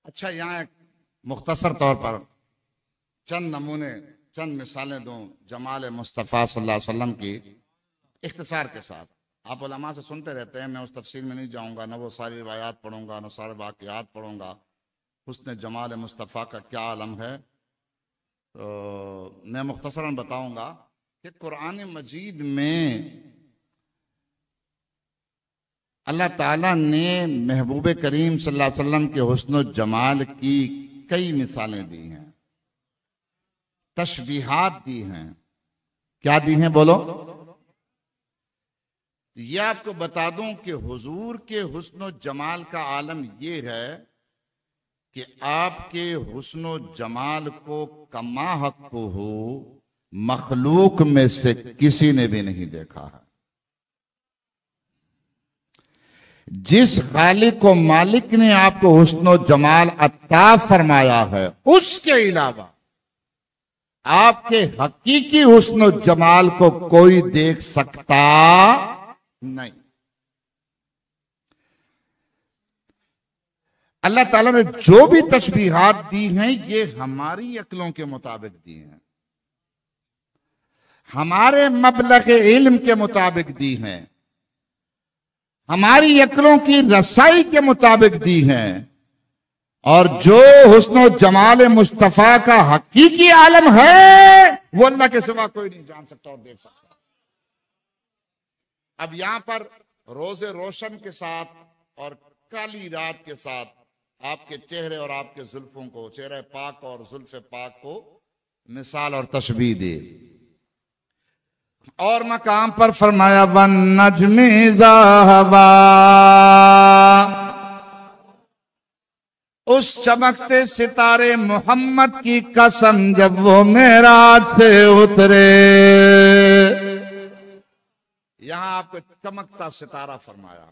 अच्छा, यहाँ एक मुख्तसर तौर पर चंद नमूने, चंद मिसालें दूं जमाल मुस्तफ़ा सल्लल्लाहु अलैहि वसल्लम की इख्तिसार के साथ। आप उलमा से सुनते रहते हैं, मैं उस तफसील में नहीं जाऊंगा, न वो सारी रिवायात पढ़ूंगा, न सारे वाक़यात पढ़ूंगा। हुस्न जमाल मुस्तफ़ा का क्या आलम है। तो मैं मुख्तसरन बताऊंगा कि कुरान मजीद में अल्लाह ताला ने महबूब करीम सल्लल्लाहु अलैहि वसल्लम के हुस्न जमाल की कई मिसालें दी हैं, तशबीहात दी हैं। क्या दी हैं बोलो? ये आपको बता दूं कि हुजूर के हुस्न जमाल का आलम ये है कि आपके हुस्न जमाल को कमा हक हो मखलूक में से किसी ने भी नहीं देखा है। जिस खालिक व मालिक ने आपको हुस्न जमाल अता फरमाया है, उसके अलावा आपके हकीकी हुस्न जमाल को कोई देख सकता नहीं। अल्लाह ताला ने जो भी तशबीहात दी हैं, ये हमारी अक्लों के मुताबिक दी हैं, हमारे मबलग इल्म के मुताबिक दी हैं, हमारी अक्लों की रसाई के मुताबिक दी हैं। और जो हुस्न जमाल मुस्तफा का हकीकी आलम है, वो अल्लाह के सिवा कोई नहीं जान सकता और देख सकता। अब यहां पर रोजे रोशन के साथ और काली रात के साथ आपके चेहरे और आपके जुल्फों को, चेहरे पाक और जुल्फे पाक को मिसाल और तशबीह दी। और मकाम पर फरमाया वन नज्मे इज़ा हवा, उस चमकते सितारे मोहम्मद की कसम जब वो मेराज से उतरे। यहां आपको चमकता सितारा फरमाया।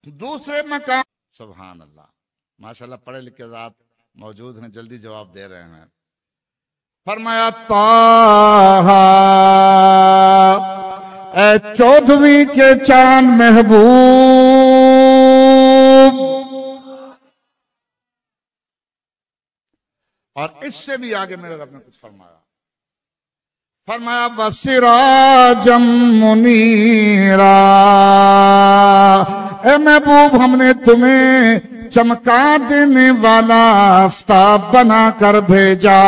दूसरे मकाम, सुभान अल्लाह, माशाल्लाह पढ़े लिखे ज़ात मौजूद हैं, जल्दी जवाब दे रहे हैं। फरमाया ताहा, 14वीं के चांद महबूब। और इससे भी आगे मेरे रब ने कुछ फरमाया, फरमाया वसिराजम मुनीरा, ए महबूब हमने तुम्हें चमका देने वाला आफ्ताब बना कर भेजा।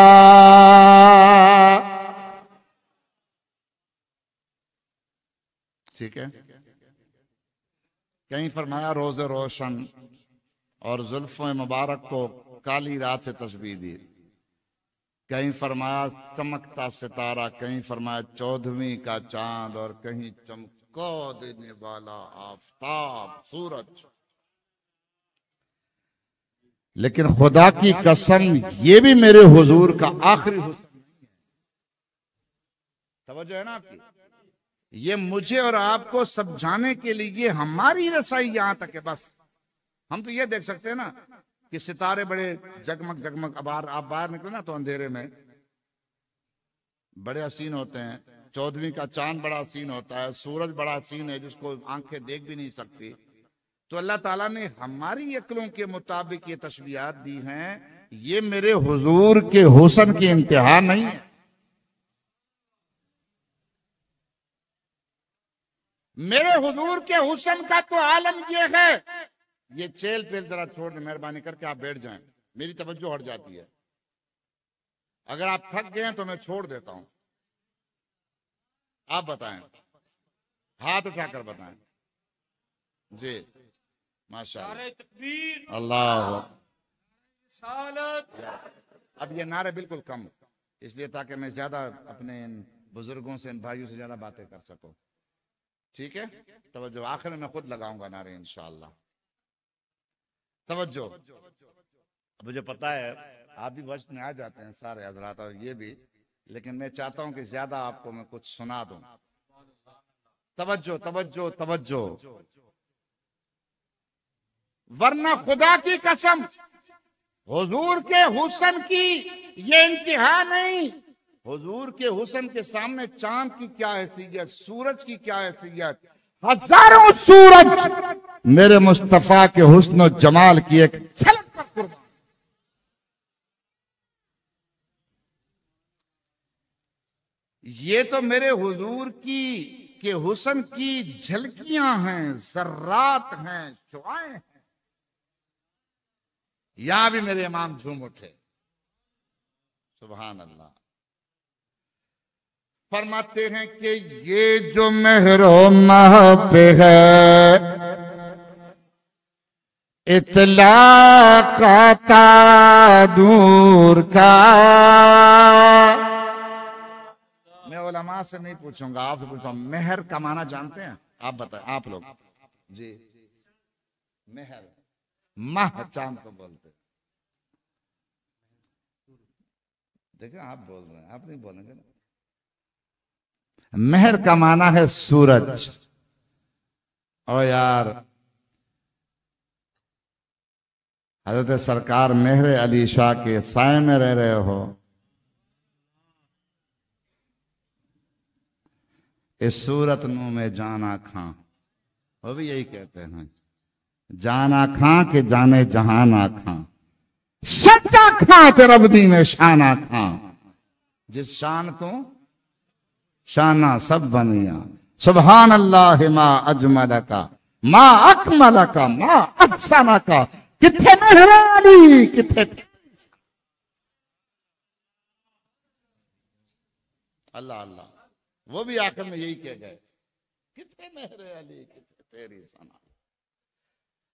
ठीक है। कहीं फरमाया रोज़े रोशन और जुल्फ़ों मुबारक को काली रात से तशबीह दी, कहीं फरमाया चमकता सितारा, कहीं फरमाया 14वीं का चांद, और कहीं चमका देने वाला आफ्ताब, सूरज। लेकिन खुदा की कसम, ये भी मेरे हुजूर का आखिरी हुस्न नहीं है। तवज्जो है ना आपकी? ये मुझे और आपको समझाने के लिए हमारी रसाई यहां तक है। बस हम तो ये देख सकते हैं ना कि सितारे बड़े जगमग जगमग, अब आप बाहर निकले ना तो अंधेरे में बड़े हसीन होते हैं। 14वीं का चांद बड़ा हसीन होता है, सूरज बड़ा हसीन है जिसको आंखें देख भी नहीं सकती। तो अल्लाह ताला ने हमारी अक्लों के मुताबिक ये तशबीहात दी हैं। ये मेरे हुजूर के हुस्न की इंतहा नहीं है। मेरे हुजूर के हुस्न का तो आलम ये है। ये चेल पेल जरा छोड़ दे मेहरबानी करके, आप बैठ जाएं, मेरी तवज्जो हट जाती है। अगर आप थक गए हैं तो मैं छोड़ देता हूं। आप बताएं, हाथ उठाकर बताएं जी। माशाअल्लाह, अल्लाह। अब ये नारे बिल्कुल कम, इसलिए ताकि मैं ज्यादा अपने इन बुजुर्गों से, इन भाइयों से ज्यादा बातें कर सकूं। ठीक है, तवज्जो। आखिर में मैं खुद लगाऊंगा नारे इंशाअल्लाह। तवज्जो। मुझे पता है आप भी वक्त में आ जाते हैं सारे हजरात और ये भी, लेकिन मैं चाहता हूं कि ज्यादा आपको मैं कुछ सुना दूं। तवज्जो तवज्जो तवज्जो। वरना खुदा की कसम, हुजूर के हुस्न की ये इंतहा नहीं। हुजूर के हुस्न के सामने चांद की क्या हैसियत, सूरज की क्या हैसियत, हजारों सूरज मेरे मुस्तफा के हुस्न और जमाल की एक झलक पर कुर्बान। ये तो मेरे हुजूर की के हुस्न की झलकियां हैं, जर्रात हैं, शुआएं हैं। यहां भी मेरे इमाम झूम उठे। सुभान अल्लाह। फरमाते हैं कि ये जो मेहरो मह पे है इतला का दूर का। मैं उलमा से नहीं पूछूंगा, आपसे पूछूंगा। मेहर का माना जानते हैं आप? बताएं आप लोग जी। मेहर माह चांद को बोलते। देखो आप बोल रहे हैं, आप नहीं बोलेंगे ना। मेहर का माना है सूरज। और यार हजरत सरकार मेहर अली शाह के साए में रह रहे हो। इस सूरत नू में जाना खां, वो भी यही कहते हैं, जाना खां के जाने जहाना खां, सच्चा खां तेरा बदी में शाना खां। जिस शान तो शाना सब बनिया। सुभान अल्लाह मा अजमल का मा अकमल का मा अहसन का। किथे मेहरानी किथे। अल्लाह अल्लाह। वो भी आखिर में यही कह गए, किथे मेहरे अली किथे तेरी सना।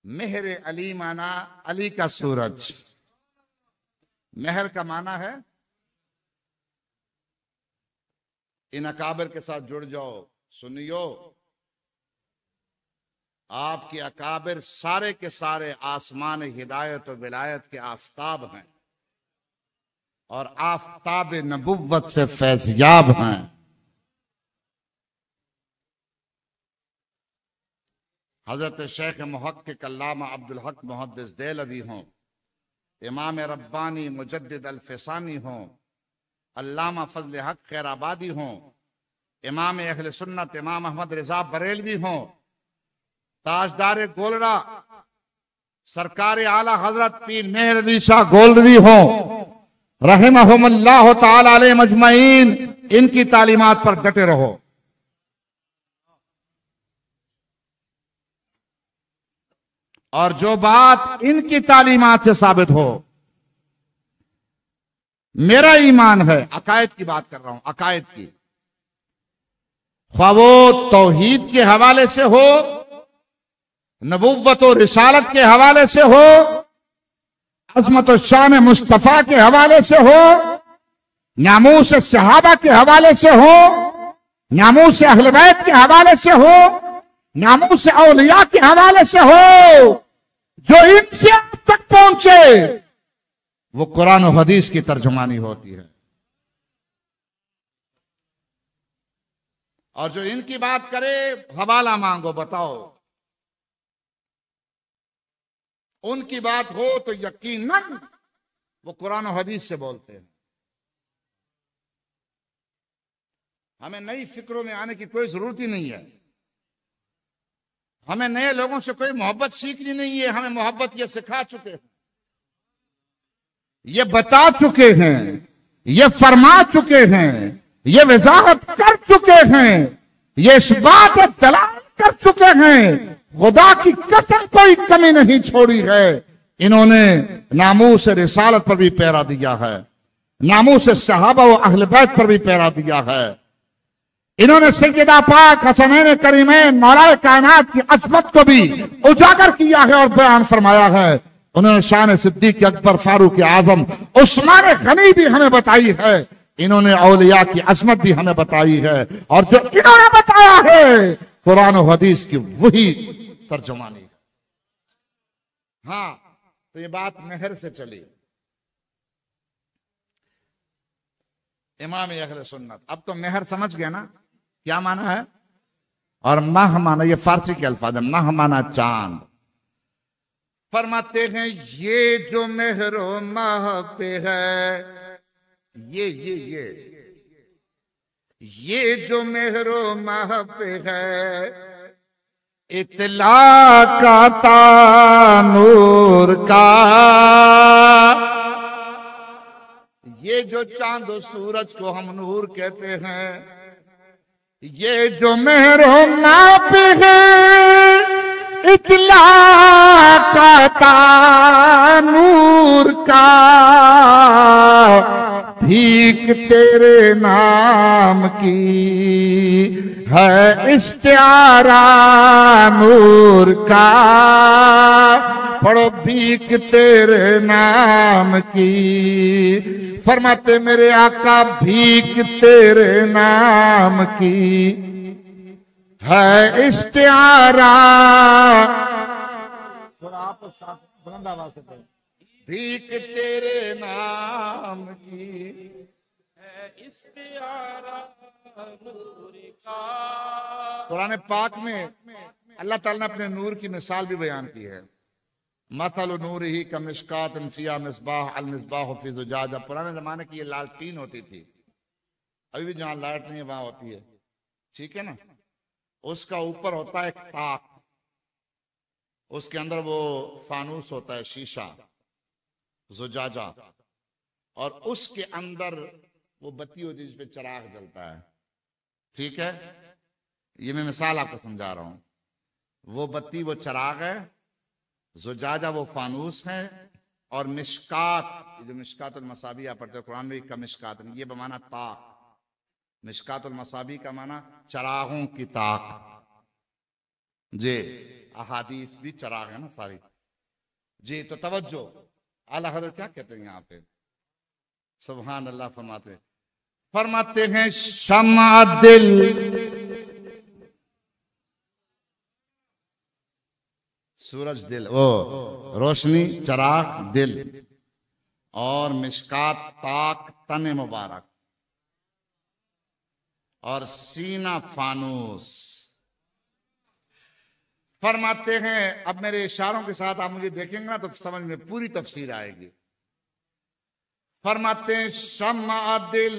मेहरे अली माना अली का सूरज। मेहर का माना है इन अकाबिर के साथ जुड़ जाओ, सुनियो। आपके अकाबिर सारे के सारे आसमान हिदायत और विलायत के आफताब हैं और आफताब नबुव्वत से फैज़याब हैं। हजरत शेख मुहक्किक अल्लामा अब्दुल हक मुहद्दिस देलवी हों, इमाम रब्बानी मुजद्दिद अल-फिसानी हों, अल्लामा फजल हक खैराबादी हों, इमाम अहले सुन्नत इमाम अहमद रिजा बरेलवी हों, ताजदार गोलरा सरकार आला हजरत पीर मेहर अली शाह गोल्डवी हों, रहमहुमुल्लाह तआला अलैहि मजमईन। इनकी तालीमात पर डटे रहो। और जो बात इनकी तालीमात से साबित हो, मेरा ईमान है, अकायद की बात कर रहा हूं, अकायद की, ख्वाह वो तौहीद के हवाले से हो, नबुव्वत और रिसालत के हवाले से हो, अज़मत और शान मुस्तफा के हवाले से हो, नामूस सहाबा के हवाले से हो, नामूस अहले बैत के हवाले से हो, नामूस औलिया के हवाले से हो। जो इनसे आप तक पहुंचे वो कुरान और हदीस की तर्जुमानी होती है। और जो इनकी बात करे हवाला मांगो, बताओ। उनकी बात हो तो यकीनन वो कुरान और हदीस से बोलते हैं। हमें नई फिक्रों में आने की कोई जरूरत ही नहीं है। हमें नए लोगों से कोई मोहब्बत सीखनी नहीं है। हमें मोहब्बत ये सिखा चुके हैं, ये बता चुके हैं, ये फरमा चुके हैं, ये वजाहत कर चुके हैं, ये इस बात दलाल कर चुके हैं। खुदा की कसम कोई कमी नहीं छोड़ी है। इन्होंने नामूस रिसालत पर भी पहरा दिया है, नामूस सहाबा व अहले बैत पर भी पहरा दिया है। इन्होंने सैयदा पाक हसनैन करीमैन मौलाए कायनात की अज़मत को भी उजागर किया है और बयान फरमाया है। उन्होंने शान सिद्दीक अकबर फारूक आजम उस्मान गनी भी हमें बताई है। इन्होंने औलिया की अज़मत भी हमें बताई है। और जो इन्होंने बताया है कुरान और हदीस की वही तर्जुमानी है। हाँ, तो ये बात मेहर से चली। इमाम अहले सुन्नत, अब तो मेहर समझ गया ना क्या माना है। और माह माना, ये फारसी के अल्फाज है, माह माना चांद। फरमाते हैं ये जो मेहरो माह पे है, ये जो मेहरो माह पे है, इतला का नूर का, ये जो चांद और सूरज को हम नूर कहते हैं, ये जो मेहरो माप है, इतला का नूर का, भीख तेरे नाम की है इस्तियारा नूर का। पढ़ो भीख तेरे नाम की, फरमाते मेरे आका भीख तेरे नाम की है इस्तियारा। थोड़ा आप बुलंद आवाज से पढ़ो, भीख तेरे नाम की है इस्तियारा नूर का। कुरान पाक में अल्लाह ताला ने अपने नूर की मिसाल भी बयान की है। मतल नूर ही का मिशकात फिया मिसबाह अल मिसबाह फी ज़ुजाजा। पुराने जमाने की ये लालटीन होती थी, अभी भी जहां लाइट नहीं है वहां होती है, ठीक है ना। उसका ऊपर होता है एक ताक, उसके अंदर वो फानूस होता है, शीशा ज़ुजाजा, और उसके अंदर वो बत्ती होती है जिसपे चिराग जलता है, ठीक है। ये मैं मिसाल आपको समझा रहा हूं। वो बत्ती वो चिराग है, ज़ुजाजा वो फानूस है, और मिशकात, जो मिशकातुल मसाबी आप पढ़ते हो कुरान में, का मिशकात, ये बमाना ताक। मिशकातुल मसाबी का माना चरागों की ताक। जी अहादीस भी चराग है ना सारी। जी तो तवज्जो, आला हज़रत क्या कहते हैं यहाँ पे, सुभान अल्लाह फरमाते हैं शम्अ दिल, सूरज दिल, वो रोशनी चराग दिल, और मिशकात ताक तन मुबारक, और सीना फानूस। फरमाते हैं, अब मेरे इशारों के साथ आप मुझे देखेंगे ना तो समझ में पूरी तफसीर आएगी। फरमाते हैं शम्अ दिल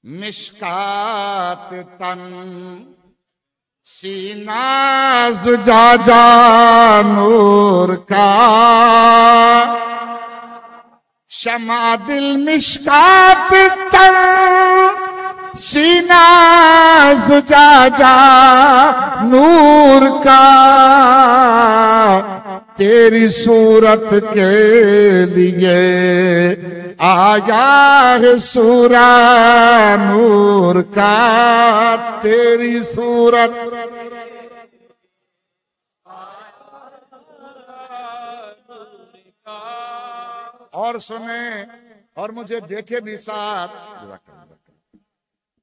मिशकात तन, सीना ज़ुजाजा नूर का। शम्अ दिल मिशकात तन, सीना ज़ुजाजा नूर का। तेरी सूरत के लिए आया है सूरा नूर का। तेरी सूरत और सुने और मुझे देखे भी साथ,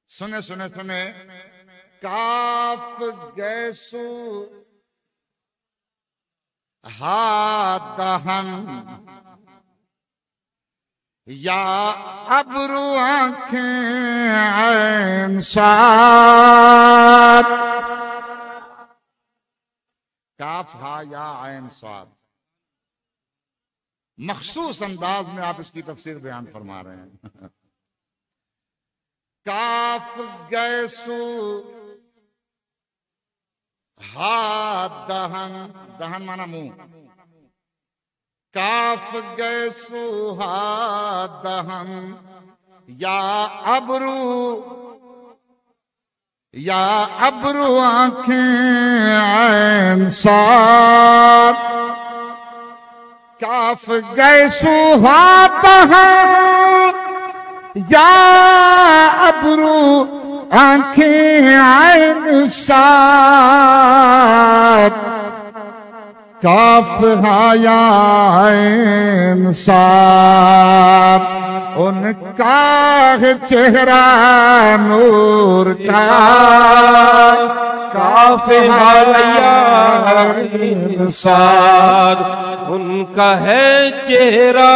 सुने सुने सुने। काफ गैसू हा दहन, या अब्रू आंखें ऐन साद। काफ हा या ऐन साद, मखसूस अंदाज में आप इसकी तफसीर बयान फरमा रहे हैं। काफ गैसू हा दहन, दहन माना मुंह। काफ गैसू हा दहन, या अब्रू आंखें ऐन साद। काफ गैसू हा दहन, या अब्रू आंखें ऐन साद। काफ हाया ऐन साद, उनका है चेहरा नूर का। काफ हाया ऐन साद, उनका है चेहरा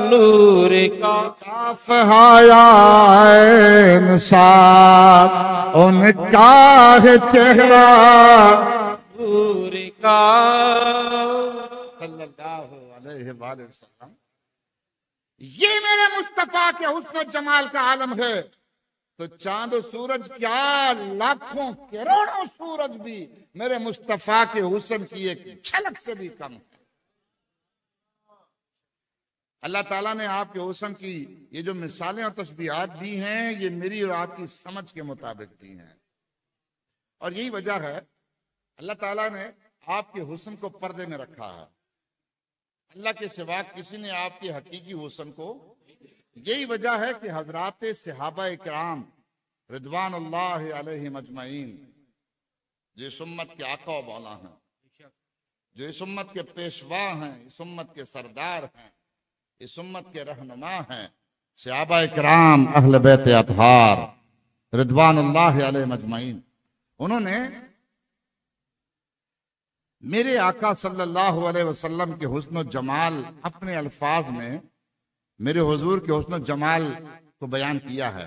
नूर का। काफ हाया ऐन साद, उनका है चेहरा नूर का। सल्लल्लाहु अलैहि वसल्लम। ये मेरे मुस्तफा के हुस्न जमाल का आलम है। तो चांद और सूरज क्या, लाखों करोड़ों सूरज भी मेरे मुस्तफा के हुस्न की एक झलक से भी कम है। अल्लाह ताला ने आपके हुस्न की ये जो मिसालें और तशबीहात दी हैं, ये मेरी और आपकी समझ के मुताबिक दी हैं। और यही वजह है अल्लाह ताला ने आपके हुस्न को पर्दे में रखा है। अल्लाह के सिवा किसी ने आपके हकीकी हुस्न को, यही वजह है कि हजरात सहाबा इकराम रिदवानुल्लाह अलैहिम अजमईन, जो इस उम्मत के आका व मौला हैं, जो इस उम्मत के पेशवा हैं, इस उम्मत के सरदार हैं, इस उम्मत के रहनुमा हैं, सहाबा इकराम अहले बैत अतहार रिदवानुल्लाह अलैहिम अजमईन, उन्होंने मेरे आका सल्लल्लाहु अलैहि वसल्लम के हुस्न जमाल अपने अल्फाज में मेरे हुजूर के हुस्न जमाल को बयान किया है।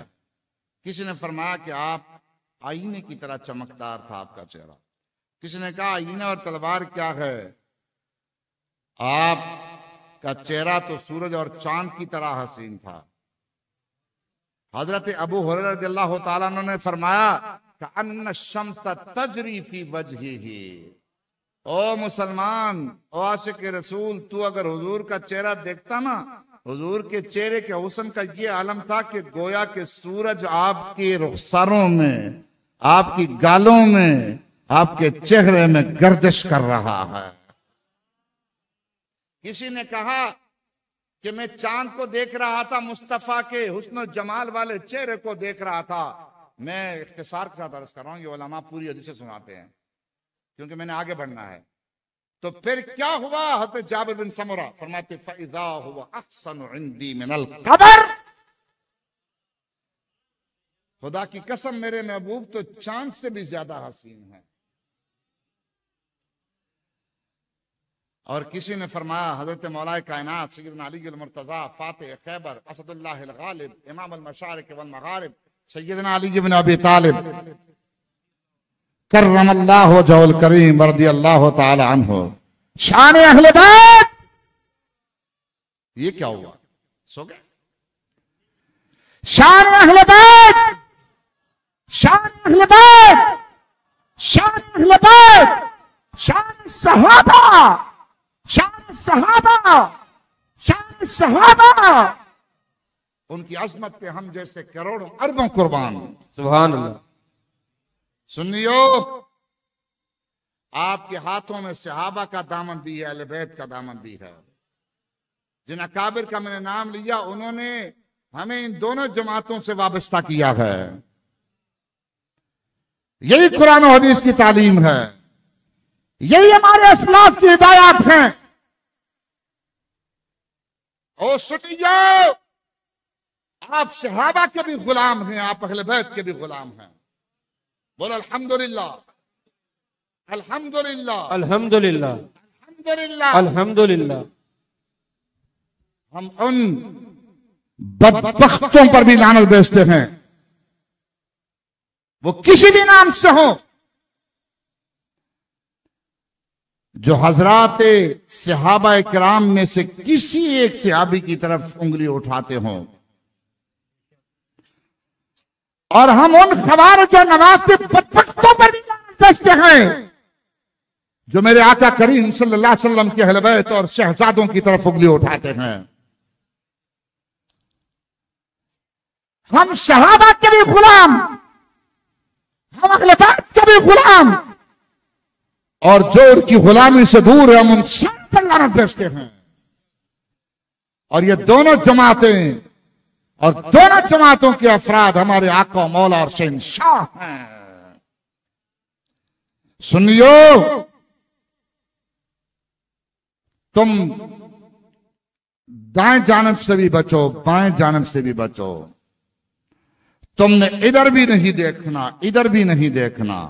किसी ने फरमाया कि आप आईने की तरह चमकदार था आपका चेहरा। किसी ने कहा आईना और तलवार क्या है, आपका चेहरा तो सूरज और चांद की तरह हसीन था। हजरत अबू हुरैरा रज़ियल्लाहु ताला अन्हु ने फरमाया कि अन्ना शम्स तजरी फी वजहिही, ओ मुसलमान, ओ आशिक रसूल, तू अगर हुजूर का चेहरा देखता ना, हुजूर के चेहरे के हुस्न का ये आलम था कि गोया के सूरज आपके रुखसारों में, आपकी गालों में, आपके चेहरे में गर्दिश कर रहा है। किसी ने कहा कि मैं चांद को देख रहा था, मुस्तफा के हुस्न जमाल वाले चेहरे को देख रहा था। मैं इख्तिसार के साथ अर्ज कर रहा हूं, ये उलमा पूरी हदीसें सुनाते हैं क्योंकि मैंने आगे बढ़ना है। तो फिर क्या हुआ, हज़रत जाबिर बिन समुरा फरमाते फ़इज़ा हुवा अहसनु इंदी मिनल क़मर, खुदा की कसम मेरे महबूब तो चांद से भी ज्यादा हसीन है। और किसी ने फरमाया हजरत मौलाए कायनात सैयदना अली अल मुर्तजा फातिह खैबर असदुल्लाह अल गालिब इमाम अल मशारिक वल मगारिब सैयदना अली इब्न अबी तालिब कर्रमल्लाहु वजहुल करीम रदियल्लाहु ताला अन्हु शान अहले बैत। ये क्या हुआ, सो गए? शान अहले बैत, शान अहले बैत, शान अहले बैत, शान सहाबा, शान सहाबा, शान सहाबा। उनकी अजमत पे हम जैसे करोड़ों अरबों कुर्बान। सुभान अल्लाह। सुनियो, आपके हाथों में सहाबा का दामन भी है, अहले बैत का दामन भी है। जिन अकाबिर का मैंने नाम लिया, उन्होंने हमें इन दोनों जमातों से वाबस्ता किया है। यही कुरान और हदीस की तालीम है, यही हमारे असलाफ की हिदायत हैं। और सुनियो, आप सहाबा के भी गुलाम हैं, आप अहले बैत के भी गुलाम हैं। बोलो अल्हम्दुलिल्लाह, अल्हम्दुलिल्लाह, अल्हम्दुलिल्लाह, अल्हम्दुलिल्लाह, अल्हम्दुलिल्लाह। हम उन बदबख्तों पर भी लानत भेजते हैं, वो किसी भी नाम से हो, जो हजरात सहाबा इकराम में से किसी एक सहाबी की तरफ उंगली उठाते हों। और हम उन खवारिज और नवाज़ बदबख्तों पर भी लानत भेजते हैं जो मेरे आका करीम सल्लल्लाहु अलैहि वसल्लम के अहले बैत और शहजादों की तरफ उंगली उठाते हैं। हम सहाबा के भी गुलाम, हम अहले बैत के भी गुलाम, और जो उनकी गुलामी से दूर है हम उन सब पर लानत भेजते हैं। और ये दोनों जमातें और दोनों जमातों के अफराद हमारे आका मौला और शहंशाह हैं। सुनियो, तुम दाएं जानब से भी बचो, बाएं जानब से भी बचो। तुमने इधर भी नहीं देखना, इधर भी नहीं देखना,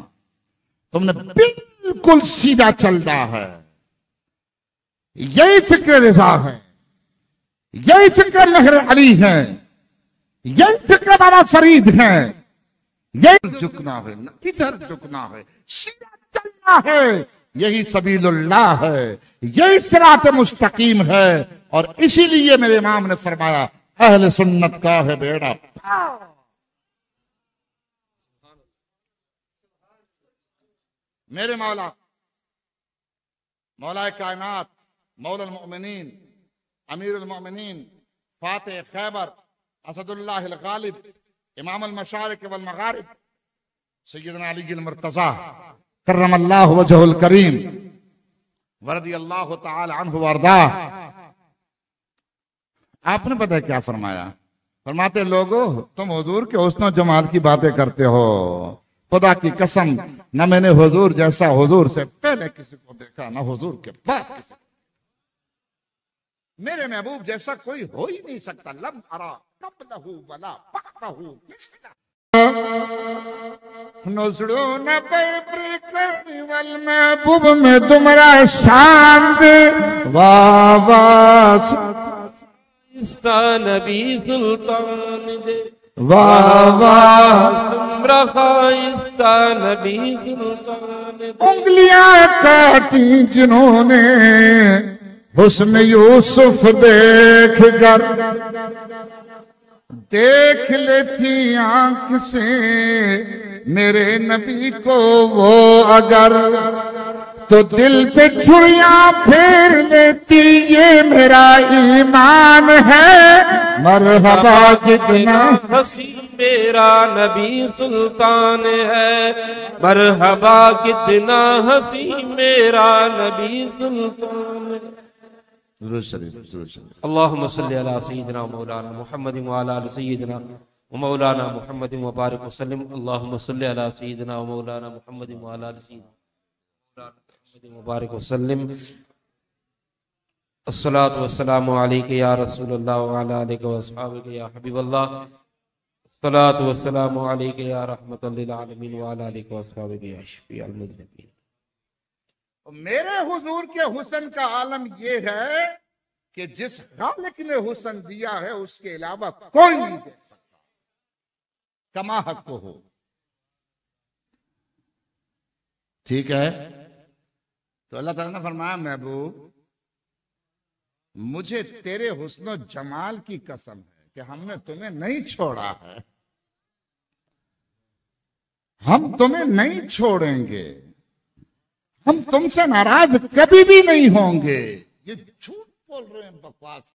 तुमने बिल्कुल सीधा चलना है। यही फिक्र रिजा है, यही फिक्र मेहर अली है, यही फिक्र बाबा फरीद है। यही झुकना है, इधर झुकना है, सीधा चलना है। यही सबीलुल्लाह है, यही सिरात मुस्तकीम है। और इसीलिए मेरे इमाम ने फरमाया अहले सुन्नत का है बेड़ा पार। मेरे मौला, मौलाए कायनात, मौलल मोमिनीन, अमीरुल मोमिनीन, फातिह खैबर, असदुल्लाह अल गालिब, इमाम अल मशारिक वल मगारिब, सय्यदना अली अल मुर्तज़ा करमल्लाहु वजहुल करीम वरदियल्लाहु तआला अन्हु वरदा। आपने पता है क्या फरमाया? फरमाते लोगों, तुम हुजूर के हुस्न जमाल की बातें करते हो, खुदा की कसम न मैंने हुजूर जैसा हुजूर से पहले किसी को देखा, न हुजूर के बाद किसी को। मेरे महबूब जैसा कोई हो ही नहीं सकता। लम अरा कबलहु वला बअदहु मिस्ला। नज़रो न पर वल महबूब में तुमरा शान दे। वाह वाह नबी सुल्तान दे। वाह वाह नबी सुल्तान दे। उंगलियां काटी जिन्होंने हुस्न यूसुफ देख कर, देख लेती आंख से मेरे नबी को वो अगर, तो दिल पे छुरियां फेर लेती, ये मेरा ईमान है। मरहबा कितना हसी मेरा नबी सुल्तान है, मरहबा कितना हसी मेरा नबी सुल्तान है। अल्लाहुम्मा सल्ली अला सय्यिदिना मौलाना मुहम्मद व अला आलि सय्यिदिना व मौलाना मुहम्मद व बारिक वसल्लम। अल्लाहुम्मा सल्ली अला सय्यिदिना व मौलाना मुहम्मद व अला आलि सय्यिदिना व बारिक वसल्लम। अस्सलातु वस्सलामु अलैका या रसूलल्लाह व अला आलिका व अस्हाबिका या हबीबल्लाह। अस्सलातु वस्सलामु अलैका या रहमतल लिल आलमीन व अला आलिका व अस्हाबिका या शफीअल मुज़निबीन। मेरे हुजूर के हुस्न का आलम यह है कि जिस खालिक ने हुस्न दिया है उसके अलावा कोई नहीं दे सकता, कमा हक को हो। ठीक है, तो अल्लाह ताला ने फरमाया महबूब मुझे तेरे हुस्न जमाल की कसम है कि हमने तुम्हें नहीं छोड़ा है, हम तुम्हें नहीं छोड़ेंगे, हम तुमसे नाराज कभी भी नहीं होंगे। ये झूठ बोल रहे हैं, बकवास।